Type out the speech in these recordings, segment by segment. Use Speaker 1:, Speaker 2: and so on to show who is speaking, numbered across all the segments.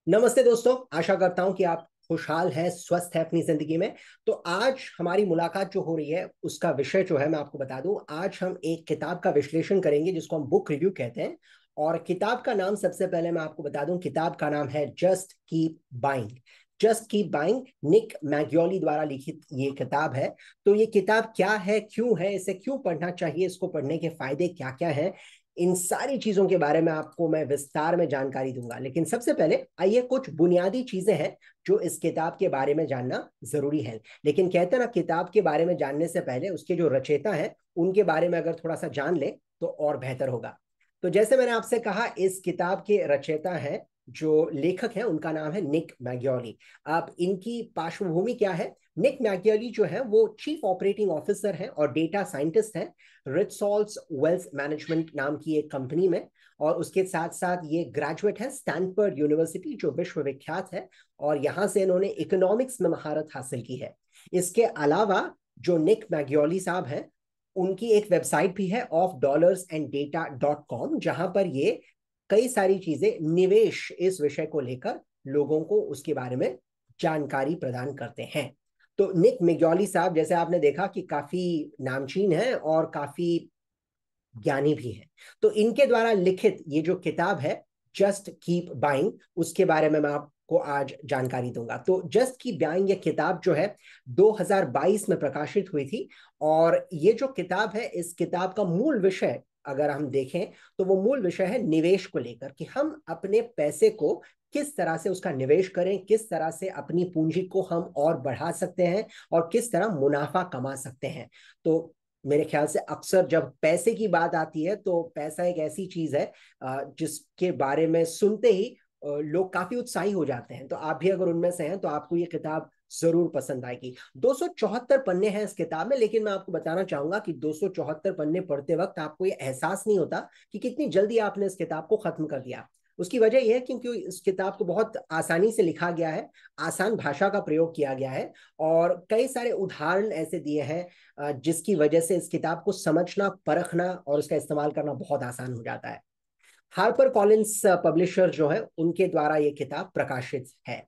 Speaker 1: नमस्ते दोस्तों, आशा करता हूं कि आप खुशहाल हैं, स्वस्थ हैं अपनी जिंदगी में। तो आज हमारी मुलाकात जो हो रही है उसका विषय जो है मैं आपको बता दूं। आज हम एक किताब का विश्लेषण करेंगे जिसको हम बुक रिव्यू कहते हैं। और किताब का नाम सबसे पहले मैं आपको बता दूं, किताब का नाम है just keep buying. Just keep buying, Nick Maggiulli द्वारा लिखित ये किताब है। तो ये किताब क्या है, क्यों है, इसे क्यों पढ़ना चाहिए, इसको पढ़ने के फायदे क्या क्या हैं, इन सारी चीजों के बारे में आपको मैं विस्तार में जानकारी दूंगा। लेकिन सबसे पहले आइए, कुछ बुनियादी चीजें हैं जो इस किताब के बारे में जानना जरूरी है। लेकिन कहते हैं ना, किताब के बारे में जानने से पहले उसके जो रचयिता हैं उनके बारे में अगर थोड़ा सा जान ले तो और बेहतर होगा। तो जैसे मैंने आपसे कहा, इस किताब के रचयिता हैं, जो लेखक हैं, उनका नाम है निक मैग्योली। अब इनकी पार्श्वभूमि क्या है? निक मैग्योली जो है वो चीफ ऑपरेटिंग ऑफिसर हैं और डेटा साइंटिस्ट हैं रिटसॉल्स वेल्थ मैनेजमेंट नाम की एक कंपनी में। और उसके साथ साथ ये ग्रेजुएट है स्टैनफोर्ड यूनिवर्सिटी, जो विश्वविख्यात है। और यहां से इन्होंने इकोनॉमिक्स में महारत हासिल की है। इसके अलावा जो निक मैग्योली साहब हैं, उनकी एक वेबसाइट भी है of dollars and data .com, जहां पर ये कई सारी चीजें, निवेश इस विषय को लेकर लोगों को उसके बारे में जानकारी प्रदान करते हैं। तो निक मैग्योली साहब, जैसे आपने देखा कि काफी नामचीन है और काफी ज्ञानी भी है। तो इनके द्वारा लिखित ये जो किताब है जस्ट कीप बाइंग, उसके बारे में मैं आपको आज जानकारी दूंगा। तो जस्ट कीप बाइंग ये किताब जो है 2022 में प्रकाशित हुई थी। और ये जो किताब है, इस किताब का मूल विषय अगर हम देखें तो वो मूल विषय है निवेश को लेकर, कि हम अपने पैसे को किस तरह से उसका निवेश करें, किस तरह से अपनी पूंजी को हम और बढ़ा सकते हैं और किस तरह मुनाफा कमा सकते हैं। तो मेरे ख्याल से अक्सर जब पैसे की बात आती है तो पैसा एक ऐसी चीज है जिसके बारे में सुनते ही लोग काफी उत्साही हो जाते हैं। तो आप भी अगर उनमें से हैं तो आपको ये किताब जरूर पसंद आएगी। 274 पन्ने हैं इस किताब में, लेकिन मैं आपको बताना चाहूंगा कि 274 पन्ने पढ़ते वक्त आपको ये एहसास नहीं होता कि कितनी जल्दी आपने इस किताब को खत्म कर दिया। उसकी वजह यह है क्योंकि इस किताब को बहुत आसानी से लिखा गया है, आसान भाषा का प्रयोग किया गया है और कई सारे उदाहरण ऐसे दिए हैं जिसकी वजह से इस किताब को समझना, परखना और उसका इस्तेमाल करना बहुत आसान हो जाता है। हार्पर कॉलिंस पब्लिशर जो है, उनके द्वारा ये किताब प्रकाशित है।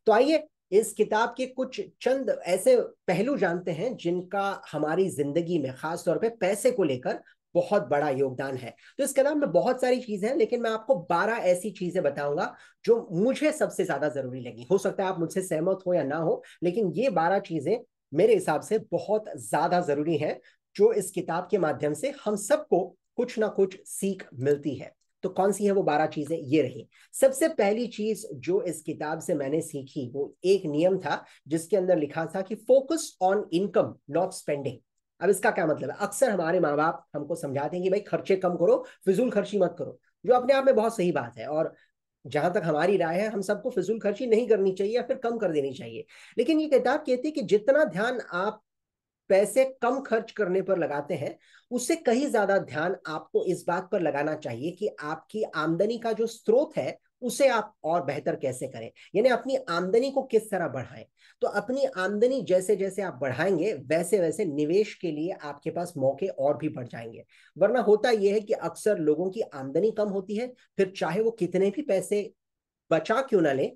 Speaker 1: तो आइए इस किताब के कुछ चंद ऐसे पहलू जानते हैं जिनका हमारी जिंदगी में, खास तौर पे पैसे को लेकर, बहुत बड़ा योगदान है। तो इस किताब में बहुत सारी चीजें हैं, लेकिन मैं आपको 12 ऐसी चीजें बताऊंगा जो मुझे सबसे ज्यादा जरूरी लगी। हो सकता है आप मुझसे सहमत हो या ना हो, लेकिन ये 12 चीजें मेरे हिसाब से बहुत ज्यादा जरूरी है, जो इस किताब के माध्यम से हम सबको कुछ ना कुछ सीख मिलती है। तो कौन सी है वो 12 चीजें? ये रही। सबसे पहली चीज जो इस किताब से मैंने सीखी, वो एक नियम था जिसके अंदर लिखा था कि focus on income not spending. अब इसका क्या मतलब है? अक्सर हमारे माँ बाप हमको समझाते हैं कि भाई खर्चे कम करो, फिजूल खर्ची मत करो, जो अपने आप में बहुत सही बात है। और जहां तक हमारी राय है, हम सबको फिजूल खर्ची नहीं करनी चाहिए या फिर कम कर देनी चाहिए। लेकिन ये किताब कहती है कि जितना ध्यान आप पैसे कम खर्च करने पर लगाते हैं, उससे कहीं ज्यादा ध्यान आपको इस बात पर लगाना चाहिए कि आपकी आमदनी का जो स्रोत है उसे आप और बेहतर कैसे करें, यानी अपनी आमदनी को किस तरह बढ़ाएं। तो अपनी आमदनी जैसे जैसे आप बढ़ाएंगे, वैसे वैसे निवेश के लिए आपके पास मौके और भी बढ़ जाएंगे। वरना होता यह है कि अक्सर लोगों की आमदनी कम होती है, फिर चाहे वो कितने भी पैसे बचा क्यों ना ले,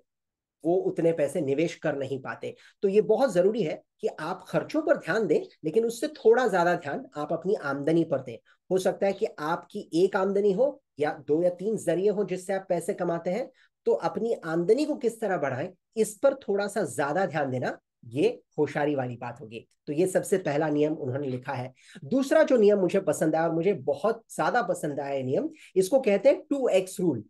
Speaker 1: वो उतने पैसे निवेश कर नहीं पाते। तो ये बहुत जरूरी है कि आप खर्चों पर ध्यान दें, लेकिन उससे थोड़ा ज्यादा ध्यान आप अपनी आमदनी पर दें। हो सकता है कि आपकी एक आमदनी हो या दो या तीन जरिए हो जिससे आप पैसे कमाते हैं। तो अपनी आमदनी को किस तरह बढ़ाएं, इस पर थोड़ा सा ज्यादा ध्यान देना, ये होशियारी वाली बात होगी। तो ये सबसे पहला नियम उन्होंने लिखा है। दूसरा जो नियम मुझे पसंद आया और मुझे बहुत ज्यादा पसंद आया नियम, इसको कहते हैं 2x रूल।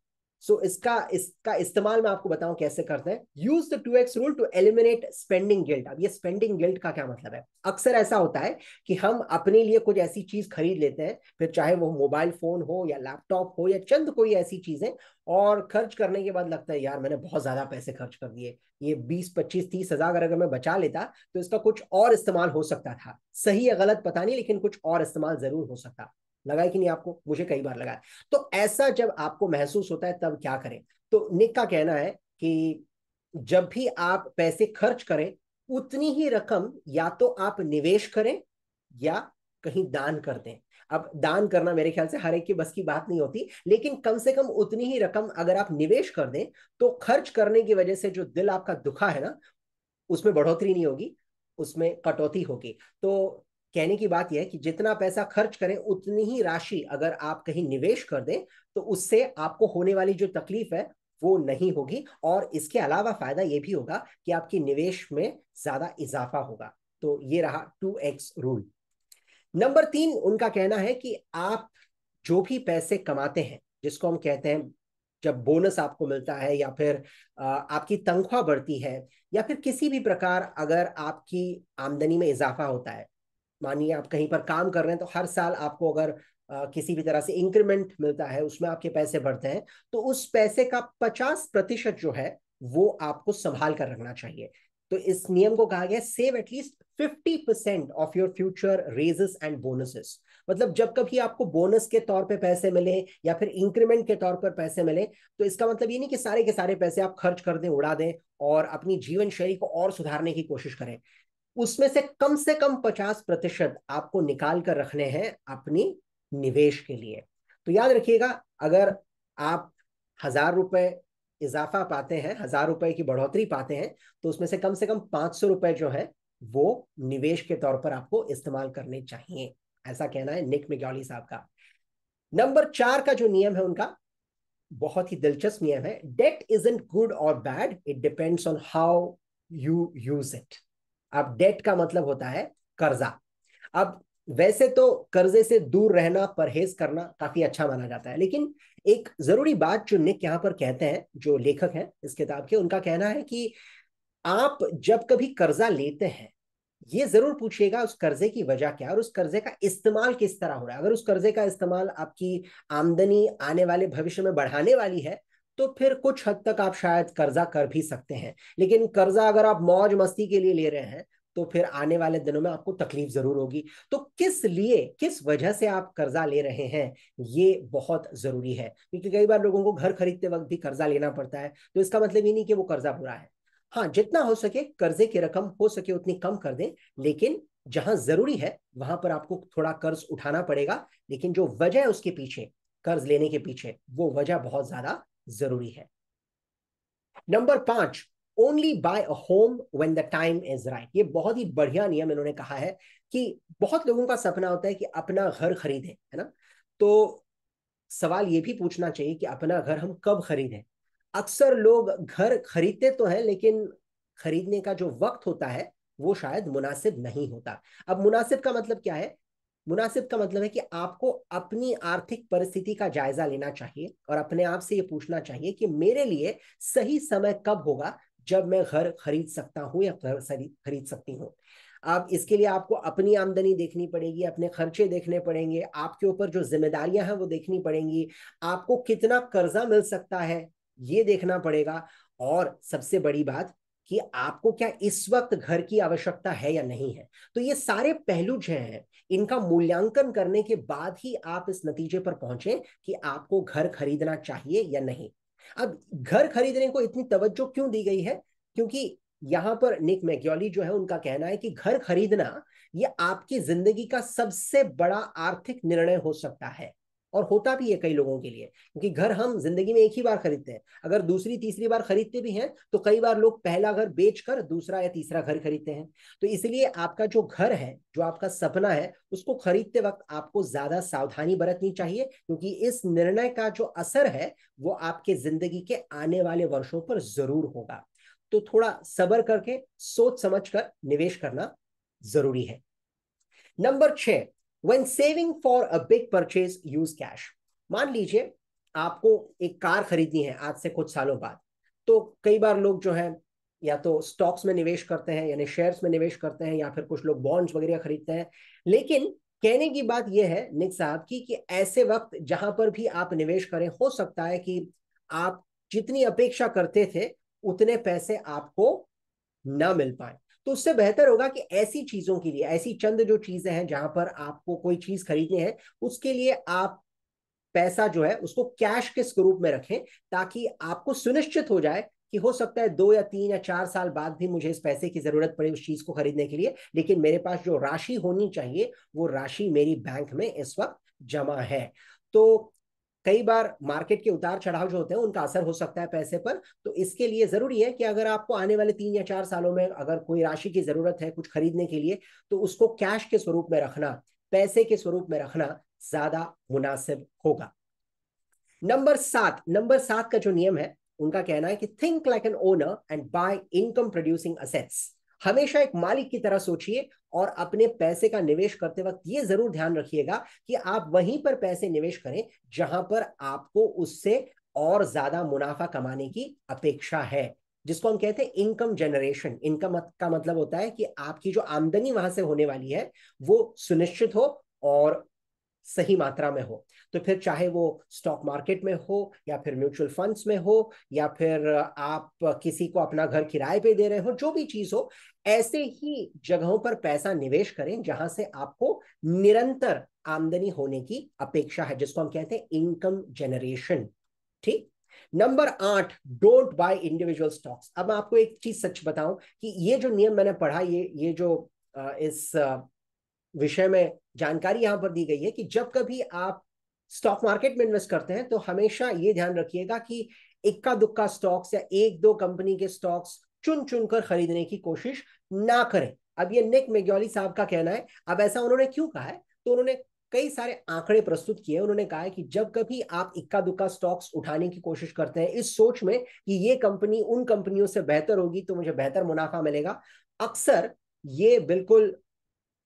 Speaker 1: सो इसका इसका इस्तेमाल मैं आपको बताऊं कैसे करते हैं। Use the 2x rule to eliminate spending guilt. अब ये स्पेंडिंग गिल्ट का क्या मतलब है? अक्सर ऐसा होता है कि हम अपने लिए कुछ ऐसी चीज खरीद लेते हैं, फिर चाहे वो मोबाइल फोन हो या लैपटॉप हो या चंद कोई ऐसी चीजें, और खर्च करने के बाद लगता है यार मैंने बहुत ज्यादा पैसे खर्च कर दिए, ये 20 25 30 हजार अगर मैं बचा लेता तो इसका कुछ और इस्तेमाल हो सकता था। सही या गलत पता नहीं, लेकिन कुछ और इस्तेमाल जरूर हो सकता। लगा है कि नहीं आपको? मुझे कई बार लगा है। तो ऐसा जब आपको महसूस होता है तब क्या करें? तो निक का कहना है कि जब भी आप पैसे खर्च करें, उतनी ही रकम या तो आप निवेश करें या कहीं दान कर दें। अब दान करना मेरे ख्याल से हर एक की बस की बात नहीं होती, लेकिन कम से कम उतनी ही रकम अगर आप निवेश कर दें तो खर्च करने की वजह से जो दिल आपका दुखा है ना, उसमें बढ़ोतरी नहीं होगी, उसमें कटौती होगी। तो कहने की बात यह है कि जितना पैसा खर्च करें उतनी ही राशि अगर आप कहीं निवेश कर दें तो उससे आपको होने वाली जो तकलीफ है वो नहीं होगी, और इसके अलावा फायदा यह भी होगा कि आपकी निवेश में ज्यादा इजाफा होगा। तो ये रहा 2x रूल। नंबर 3, उनका कहना है कि आप जो भी पैसे कमाते हैं, जिसको हम कहते हैं जब बोनस आपको मिलता है, या फिर आपकी तनख्वाह बढ़ती है, या फिर किसी भी प्रकार अगर आपकी आमदनी में इजाफा होता है, मानिए आप कहीं पर काम कर रहे हैं तो हर साल आपको अगर किसी भी तरह से इंक्रीमेंट मिलता है, उसमें आपके पैसे बढ़ते हैं, तो उस पैसे का 50% जो है वो आपको संभाल कर रखना चाहिए। तो इस नियम को कहा गया save at least 50% of your future raises and bonuses. मतलब जब कभी आपको बोनस के तौर पे पैसे मिले या फिर इंक्रीमेंट के तौर पर पैसे मिले, तो इसका मतलब ये नहीं कि सारे के सारे पैसे आप खर्च कर दें, उड़ा दें और अपनी जीवन शैली को और सुधारने की कोशिश करें। उसमें से कम 50% आपको निकाल कर रखने हैं अपनी निवेश के लिए। तो याद रखिएगा, अगर आप 1,000 रुपए इजाफा पाते हैं, 1,000 रुपए की बढ़ोतरी पाते हैं, तो उसमें से कम 500 रुपए जो है वो निवेश के तौर पर आपको इस्तेमाल करने चाहिए। ऐसा कहना है निक मिग्योली साहब का। नंबर 4 का जो नियम है उनका, बहुत ही दिलचस्प नियम है। डेट इजंट गुड और bad, it depends on how you use it. अब डेट का मतलब होता है कर्जा। अब वैसे तो कर्जे से दूर रहना, परहेज करना काफी अच्छा माना जाता है, लेकिन एक जरूरी बात जो निक यहां पर कहते हैं, जो लेखक हैं इस किताब के, उनका कहना है कि आप जब कभी कर्जा लेते हैं, ये जरूर पूछिएगा उस कर्जे की वजह क्या है और उस कर्जे का इस्तेमाल किस तरह हो रहा है। अगर उस कर्जे का इस्तेमाल आपकी आमदनी आने वाले भविष्य में बढ़ाने वाली है, तो फिर कुछ हद तक आप शायद कर्जा कर भी सकते हैं। लेकिन कर्जा अगर आप मौज मस्ती के लिए ले रहे हैं, तो फिर आने वाले दिनों में आपको तकलीफ जरूर होगी। तो किस लिए, किस वजह से आप कर्जा ले रहे हैं, ये बहुत जरूरी है, क्योंकि कई बार लोगों को घर खरीदते वक्त भी कर्जा लेना पड़ता है। तो इसका मतलब ये नहीं कि वो कर्जा बुरा है। हाँ, जितना हो सके कर्जे की रकम हो सके उतनी कम कर दें, लेकिन जहां जरूरी है वहां पर आपको थोड़ा कर्ज उठाना पड़ेगा, लेकिन जो वजह है उसके पीछे, कर्ज लेने के पीछे, वो वजह बहुत ज्यादा जरूरी है। Number 5, only by a home when the time is right. ये बहुत ही बढ़िया नियम इन्होंने कहा है कि बहुत लोगों का सपना होता है कि अपना घर खरीदें, है ना। तो सवाल ये भी पूछना चाहिए कि अपना घर हम कब खरीदें। अक्सर लोग घर खरीदते तो हैं, लेकिन खरीदने का जो वक्त होता है वो शायद मुनासिब नहीं होता। अब मुनासिब का मतलब क्या है? मुनासिब का मतलब है कि आपको अपनी आर्थिक परिस्थिति का जायजा लेना चाहिए और अपने आप से ये पूछना चाहिए कि मेरे लिए सही समय कब होगा जब मैं घर खरीद सकता हूं या घर खरीद सकती हूँ। अब इसके लिए आपको अपनी आमदनी देखनी पड़ेगी, अपने खर्चे देखने पड़ेंगे, आपके ऊपर जो जिम्मेदारियां हैं वो देखनी पड़ेंगी, आपको कितना कर्जा मिल सकता है ये देखना पड़ेगा, और सबसे बड़ी बात कि आपको क्या इस वक्त घर की आवश्यकता है या नहीं है। तो ये सारे पहलू जो हैं, इनका मूल्यांकन करने के बाद ही आप इस नतीजे पर पहुंचे कि आपको घर खरीदना चाहिए या नहीं। अब घर खरीदने को इतनी तवज्जो क्यों दी गई है? क्योंकि यहां पर निक मैक्योली जो है उनका कहना है कि घर खरीदना ये आपकी जिंदगी का सबसे बड़ा आर्थिक निर्णय हो सकता है, और होता भी है कई लोगों के लिए, क्योंकि घर हम जिंदगी में एक ही बार खरीदते हैं। अगर दूसरी तीसरी बार खरीदते भी हैं तो कई बार लोग पहला घर बेचकर दूसरा या तीसरा घर खरीदते हैं। तो इसलिए आपका जो घर है, जो आपका सपना है, उसको खरीदते वक्त आपको ज्यादा सावधानी बरतनी चाहिए, क्योंकि इस निर्णय का जो असर है वो आपके जिंदगी के आने वाले वर्षों पर जरूर होगा। तो थोड़ा सब्र करके सोच समझकर निवेश करना जरूरी है। Number 6, when saving for a big purchase use cash. मान लीजिए आपको एक कार खरीदनी है आज से कुछ सालों बाद, तो कई बार लोग जो है या तो स्टॉक्स में निवेश करते हैं, यानी शेयर्स में निवेश करते हैं, या फिर कुछ लोग बॉन्ड्स वगैरह खरीदते हैं। लेकिन कहने की बात यह है निक साहब की कि ऐसे वक्त जहां पर भी आप निवेश करें, हो सकता है कि आप जितनी अपेक्षा करते थे उतने पैसे आपको ना मिल पाए। तो उससे बेहतर होगा कि ऐसी चीजों के लिए, ऐसी चंद जो चीजें हैं जहां पर आपको कोई चीज खरीदनी है, उसके लिए आप पैसा जो है उसको कैश के स्वरूप में रखें, ताकि आपको सुनिश्चित हो जाए कि हो सकता है 2 या 3 या 4 साल बाद भी मुझे इस पैसे की जरूरत पड़े उस चीज को खरीदने के लिए, लेकिन मेरे पास जो राशि होनी चाहिए वो राशि मेरी बैंक में इस वक्त जमा है। तो कई बार मार्केट के उतार चढ़ाव जो होते हैं उनका असर हो सकता है पैसे पर। तो इसके लिए जरूरी है कि अगर आपको आने वाले 3 या 4 सालों में अगर कोई राशि की जरूरत है कुछ खरीदने के लिए, तो उसको कैश के स्वरूप में रखना, पैसे के स्वरूप में रखना ज्यादा मुनासिब होगा। नंबर 7 का जो नियम है, उनका कहना है कि think like an owner and buy income producing assets. हमेशा एक मालिक की तरह सोचिए और अपने पैसे का निवेश करते वक्त ये जरूर ध्यान रखिएगा कि आप वहीं पर पैसे निवेश करें जहां पर आपको उससे और ज्यादा मुनाफा कमाने की अपेक्षा है, जिसको हम कहते हैं इनकम जनरेशन। इनकम का मतलब होता है कि आपकी जो आमदनी वहां से होने वाली है वो सुनिश्चित हो और सही मात्रा में हो। तो फिर चाहे वो स्टॉक मार्केट में हो या फिर म्यूचुअल फंड्स में हो या फिर आप किसी को अपना घर किराए पे दे रहे हो, जो भी चीज हो, ऐसे ही जगहों पर पैसा निवेश करें जहां से आपको निरंतर आमदनी होने की अपेक्षा है, जिसको हम कहते हैं इनकम जनरेशन। ठीक। Number 8, don't by individual stocks. अब मैं आपको एक चीज सच बताऊं कि ये जो नियम मैंने पढ़ा, ये जो इस विषय में जानकारी यहां पर दी गई है कि जब कभी आप स्टॉक मार्केट में इन्वेस्ट करते हैं तो हमेशा ये ध्यान रखिएगा कि इक्का दुक्का स्टॉक्स या एक दो कंपनी के स्टॉक्स चुन चुन कर खरीदने की कोशिश ना करें। अब ये निक मेग्योली साहब का कहना है। अब ऐसा उन्होंने क्यों कहा है, तो उन्होंने कई सारे आंकड़े प्रस्तुत किए। उन्होंने कहा है कि जब कभी आप इक्का दुक्का स्टॉक्स उठाने की कोशिश करते हैं इस सोच में कि ये कंपनी उन कंपनियों से बेहतर होगी तो मुझे बेहतर मुनाफा मिलेगा, अक्सर ये बिल्कुल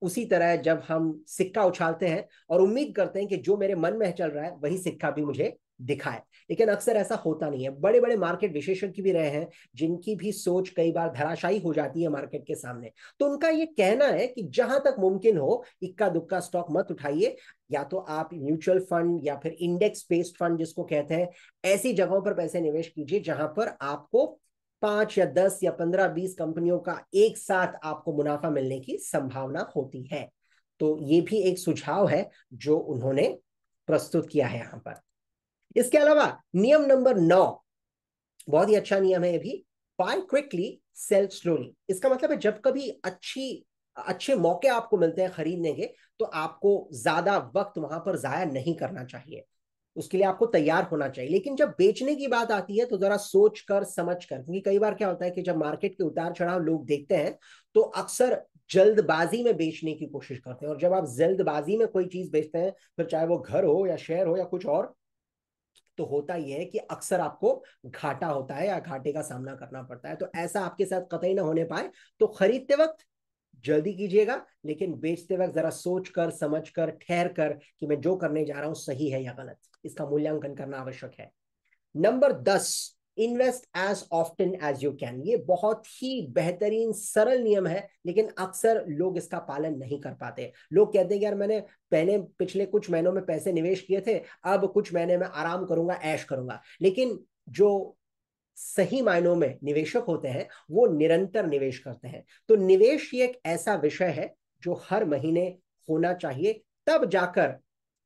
Speaker 1: उसी तरह जब हम सिक्का उछालते हैं और उम्मीद करते हैं कि जो मेरे मन में चल रहा है वही सिक्का भी मुझे दिखाए, लेकिन अक्सर ऐसा होता नहीं है। बड़े बड़े मार्केट विशेषज्ञ भी रहे हैं जिनकी भी सोच कई बार धराशायी हो जाती है मार्केट के सामने। तो उनका ये कहना है कि जहां तक मुमकिन हो इक्का दुक्का स्टॉक मत उठाइए, या तो आप म्यूचुअल फंड या फिर इंडेक्स बेस्ड फंड जिसको कहते हैं, ऐसी जगहों पर पैसे निवेश कीजिए जहां पर आपको 5 या 10 या 15 20 कंपनियों का एक साथ आपको मुनाफा मिलने की संभावना होती है। तो ये भी एक सुझाव है जो उन्होंने प्रस्तुत किया है यहां पर। इसके अलावा नियम नंबर 9 बहुत ही अच्छा नियम है ये भी, बाय क्विकली सेल स्लोली। इसका मतलब है जब कभी अच्छे मौके आपको मिलते हैं खरीदने के, तो आपको ज्यादा वक्त वहां पर जाया नहीं करना चाहिए, उसके लिए आपको तैयार होना चाहिए। लेकिन जब बेचने की बात आती है तो जरा सोच कर समझ कर, क्योंकि कई बार क्या होता है कि जब मार्केट के उतार चढ़ाव लोग देखते हैं तो अक्सर जल्दबाजी में बेचने की कोशिश करते हैं, और जब आप जल्दबाजी में कोई चीज बेचते हैं, फिर चाहे वो घर हो या शेयर हो या कुछ और, तो होता यह है कि अक्सर आपको घाटा होता है या घाटे का सामना करना पड़ता है। तो ऐसा आपके साथ कतई ना होने पाए, तो खरीदते वक्त जल्दी कीजिएगा, लेकिन बेचते वक्त जरा सोच कर समझ कर ठहर कर कि मैं जो करने जा रहा हूं सही है या गलत, इसका मूल्यांकन करना आवश्यक है। Number 10, invest as often as you can. ये बहुत ही बेहतरीन सरल नियम है, लेकिन अक्सर लोग इसका पालन नहीं कर पाते। लोग कहते हैं कि यार मैंने पहले पिछले कुछ महीनों में पैसे निवेश किए थे, अब कुछ महीने में आराम करूंगा, ऐश करूंगा। लेकिन जो सही मायनों में निवेशक होते हैं वो निरंतर निवेश करते हैं। तो निवेश ये एक ऐसा विषय है जो हर महीने होना चाहिए, तब जाकर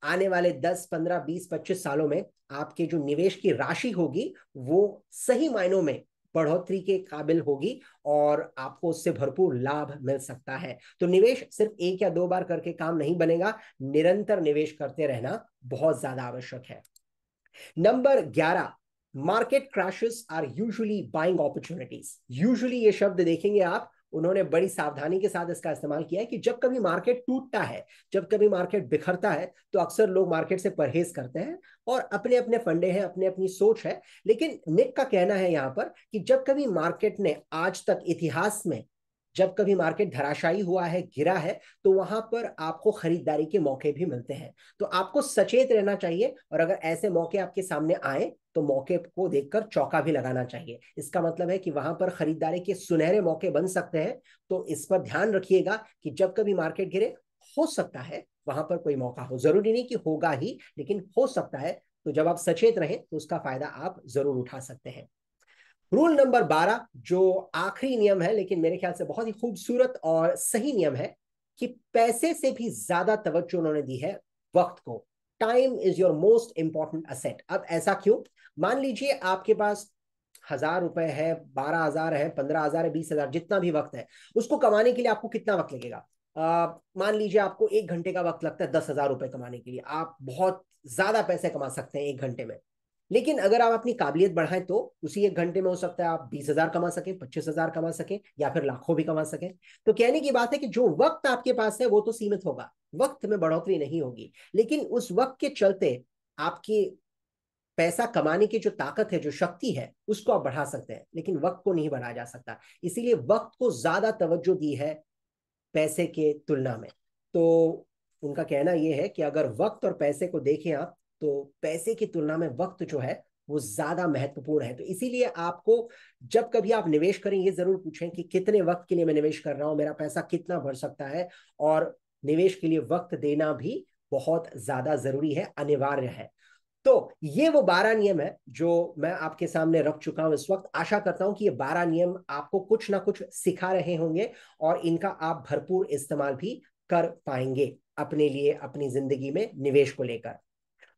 Speaker 1: आने वाले 10 15 20 25 सालों में आपके जो निवेश की राशि होगी वो सही मायनों में बढ़ोतरी के काबिल होगी और आपको उससे भरपूर लाभ मिल सकता है। तो निवेश सिर्फ 1 या 2 बार करके काम नहीं बनेगा, निरंतर निवेश करते रहना बहुत ज्यादा आवश्यक है। Number 11, market crashes are usually buying opportunities. Usually ये शब्द देखेंगे आप, उन्होंने बड़ी सावधानी के साथ इसका इस्तेमाल किया है कि जब कभी मार्केट टूटता है, जब कभी मार्केट बिखरता है, तो अक्सर लोग मार्केट से परहेज करते हैं और अपने अपने फंडे हैं, अपने अपनी सोच है। लेकिन निक का कहना है यहां पर कि जब कभी मार्केट ने आज तक इतिहास में जब कभी मार्केट धराशायी हुआ है, गिरा है, तो वहां पर आपको खरीदारी के मौके भी मिलते हैं। तो आपको सचेत रहना चाहिए, और अगर ऐसे मौके आपके सामने आए तो मौके को देखकर चौका भी लगाना चाहिए। इसका मतलब है कि वहां पर खरीदारी के सुनहरे मौके बन सकते हैं। तो इस पर ध्यान रखिएगा कि जब कभी मार्केट गिरे, हो सकता है वहां पर कोई मौका हो, जरूरी नहीं कि होगा ही, लेकिन हो सकता है। तो जब आप सचेत रहें तो उसका फायदा आप जरूर उठा सकते हैं। रूल नंबर 12, जो आखिरी नियम है लेकिन मेरे ख्याल से बहुत ही खूबसूरत और सही नियम है, कि पैसे से भी ज्यादा तवज्जो उन्होंने दी है वक्त को। Time is your most important asset. अब ऐसा क्यों? मान लीजिए आपके पास 1,000 रुपए है, 12,000 है, 15,000 है, 20,000, जितना भी वक्त है, उसको कमाने के लिए आपको कितना वक्त लगेगा? मान लीजिए आपको 1 घंटे का वक्त लगता है 10,000 रुपए कमाने के लिए, आप बहुत ज्यादा पैसे कमा सकते हैं 1 घंटे में। लेकिन अगर आप अपनी काबिलियत बढ़ाएं तो उसी 1 घंटे में हो सकता है आप 20,000 कमा सकें, 25,000 कमा सकें, या फिर लाखों भी कमा सकें। तो कहने की बात है कि जो वक्त आपके पास है वो तो सीमित होगा, वक्त में बढ़ोतरी नहीं होगी, लेकिन उस वक्त के चलते आपकी पैसा कमाने की जो ताकत है, जो शक्ति है, उसको आप बढ़ा सकते हैं, लेकिन वक्त को नहीं बढ़ाया जा सकता। इसीलिए वक्त को ज्यादा तवज्जो दी है पैसे के तुलना में। तो उनका कहना यह है कि अगर वक्त और पैसे को देखें आप, तो पैसे की तुलना में वक्त जो है वो ज्यादा महत्वपूर्ण है। तो इसीलिए आपको जब कभी आप निवेश करें, ये जरूर पूछें कि कितने वक्त के लिए मैं निवेश कर रहा हूं, मेरा पैसा कितना बढ़ सकता है। और निवेश के लिए वक्त देना भी बहुत ज्यादा जरूरी है, अनिवार्य है। तो ये वो 12 नियम है जो मैं आपके सामने रख चुका हूं इस वक्त। आशा करता हूं कि ये 12 नियम आपको कुछ ना कुछ सिखा रहे होंगे और इनका आप भरपूर इस्तेमाल भी कर पाएंगे अपने लिए, अपनी जिंदगी में निवेश को लेकर।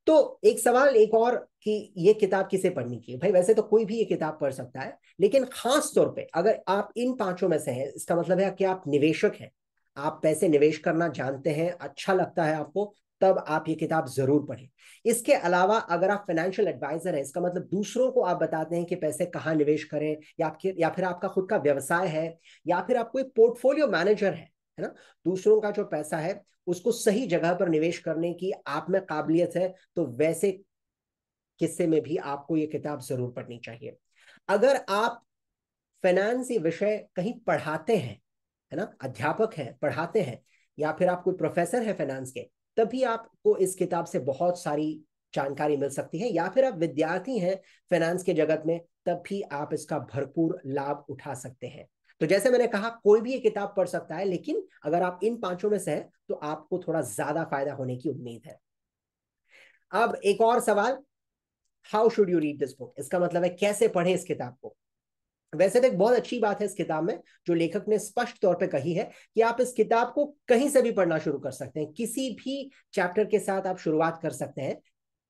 Speaker 1: तो एक सवाल एक और कि ये किताब किसे पढ़नी चाहिए? भाई वैसे तो कोई भी ये किताब पढ़ सकता है, लेकिन खास तौर पे अगर आप इन पांचों में से हैं, इसका मतलब है कि आप निवेशक हैं, आप पैसे निवेश करना जानते हैं, अच्छा लगता है आपको, तब आप ये किताब जरूर पढ़ें। इसके अलावा अगर आप फाइनेंशियल एडवाइजर हैं, इसका मतलब दूसरों को आप बताते हैं कि पैसे कहाँ निवेश करें, या फिर आपका खुद का व्यवसाय है, या फिर आप कोई पोर्टफोलियो मैनेजर है ना, दूसरों का जो पैसा है उसको सही जगह पर निवेश करने की आप में काबिलियत है, तो वैसे किस्से में भी आपको ये किताब जरूर पढ़नी चाहिए। अगर आप फाइनेंस ये विषय कहीं पढ़ाते हैं, है ना, अध्यापक हैं, पढ़ाते हैं, या फिर आप कोई प्रोफेसर है फाइनेंस के, तभी आपको इस किताब से बहुत सारी जानकारी मिल सकती है। या फिर आप विद्यार्थी हैं फाइनेंस के जगत में, तब भी आप इसका भरपूर लाभ उठा सकते हैं। तो जैसे मैंने कहा, कोई भी ये किताब पढ़ सकता है, लेकिन अगर आप इन पांचों में से हैं तो आपको थोड़ा ज्यादा फायदा होने की उम्मीद है। अब एक और सवाल, how should you read this book? इसका मतलब है कैसे पढ़ें इस किताब को। वैसे तो एक बहुत अच्छी बात है इस किताब में, जो लेखक ने स्पष्ट तौर पे कही है कि आप इस किताब को कहीं से भी पढ़ना शुरू कर सकते हैं, किसी भी चैप्टर के साथ आप शुरुआत कर सकते हैं।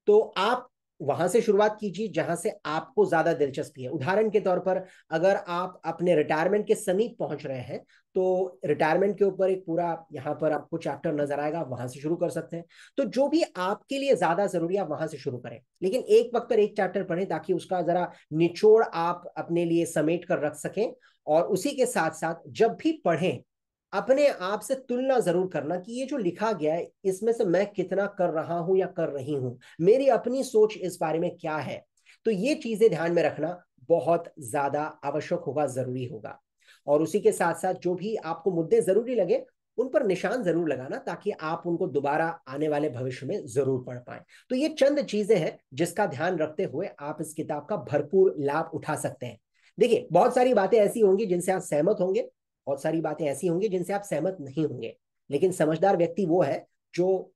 Speaker 1: तो आप वहां से शुरुआत कीजिए जहां से आपको ज्यादा दिलचस्पी है। उदाहरण के तौर पर, अगर आप अपने रिटायरमेंट के समीप पहुंच रहे हैं, तो रिटायरमेंट के ऊपर एक पूरा यहाँ पर आपको चैप्टर नजर आएगा, वहां से शुरू कर सकते हैं। तो जो भी आपके लिए ज्यादा जरूरी है आप वहां से शुरू करें, लेकिन एक वक्त पर एक चैप्टर पढ़ें ताकि उसका जरा निचोड़ आप अपने लिए समेट कर रख सकें। और उसी के साथ साथ जब भी पढ़ें, अपने आप से तुलना जरूर करना कि ये जो लिखा गया है इसमें से मैं कितना कर रहा हूं या कर रही हूं, मेरी अपनी सोच इस बारे में क्या है। तो ये चीजें ध्यान में रखना बहुत ज्यादा आवश्यक होगा, जरूरी होगा। और उसी के साथ साथ जो भी आपको मुद्दे जरूरी लगे उन पर निशान जरूर लगाना, ताकि आप उनको दोबारा आने वाले भविष्य में जरूर पढ़ पाए। तो ये चंद चीजें हैं जिसका ध्यान रखते हुए आप इस किताब का भरपूर लाभ उठा सकते हैं। देखिए, बहुत सारी बातें ऐसी होंगी जिनसे आप सहमत होंगे, बहुत सारी बातें ऐसी होंगी जिनसे आप सहमत नहीं होंगे, लेकिन समझदार व्यक्ति वो है जो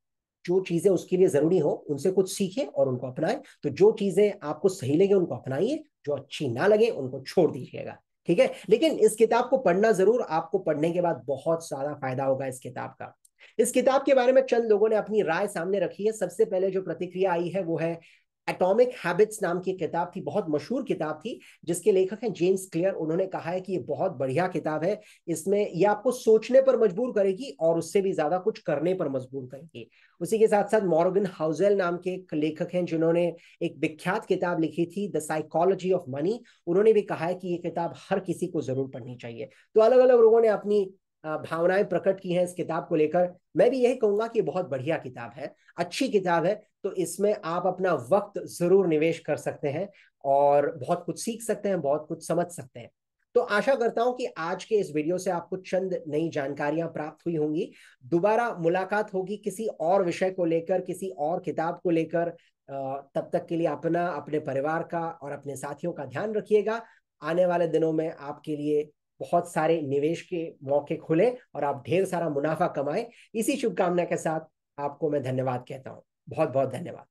Speaker 1: जो चीजें उसके लिए जरूरी हो उनसे कुछ सीखे और उनको अपनाए। तो जो चीजें आपको सही लगे उनको अपनाइए, जो अच्छी ना लगे उनको छोड़ दीजिएगा, ठीक है। लेकिन इस किताब को पढ़ना जरूर, आपको पढ़ने के बाद बहुत सारा फायदा होगा इस किताब का। इस किताब के बारे में चंद लोगों ने अपनी राय सामने रखी है। सबसे पहले जो प्रतिक्रिया आई है वो है एटॉमिक हैबिट्स नाम की किताब थी, बहुत मशहूर किताब थी, जिसके लेखक हैं जेम्स क्लियर। उन्होंने कहा है कि ये बहुत बढ़िया किताब है, इसमें ये आपको सोचने पर मजबूर करेगी और उससे भी ज्यादा कुछ करने पर मजबूर करेगी। उसी के साथ साथ मॉर्गन हाउसेल नाम के एक लेखक हैं जिन्होंने एक विख्यात किताब लिखी थी द साइकोलॉजी ऑफ मनी, उन्होंने भी कहा है कि ये किताब हर किसी को जरूर पढ़नी चाहिए। तो अलग अलग लोगों ने अपनी भावनाएं प्रकट की हैं इस किताब को लेकर। मैं भी यही कहूंगा कि बहुत बढ़िया किताब है, अच्छी किताब है। तो इसमें आप अपना वक्त जरूर निवेश कर सकते हैं और बहुत कुछ सीख सकते हैं, बहुत कुछ समझ सकते हैं। तो आशा करता हूं कि आज के इस वीडियो से आपको चंद नई जानकारियां प्राप्त हुई होंगी। दोबारा मुलाकात होगी किसी और विषय को लेकर, किसी और किताब को लेकर। तब तक के लिए अपना, अपने परिवार का और अपने साथियों का ध्यान रखिएगा। आने वाले दिनों में आपके लिए बहुत सारे निवेश के मौके खुले और आप ढेर सारा मुनाफा कमाएं। इसी शुभकामना के साथ आपको मैं धन्यवाद कहता हूं। बहुत बहुत धन्यवाद।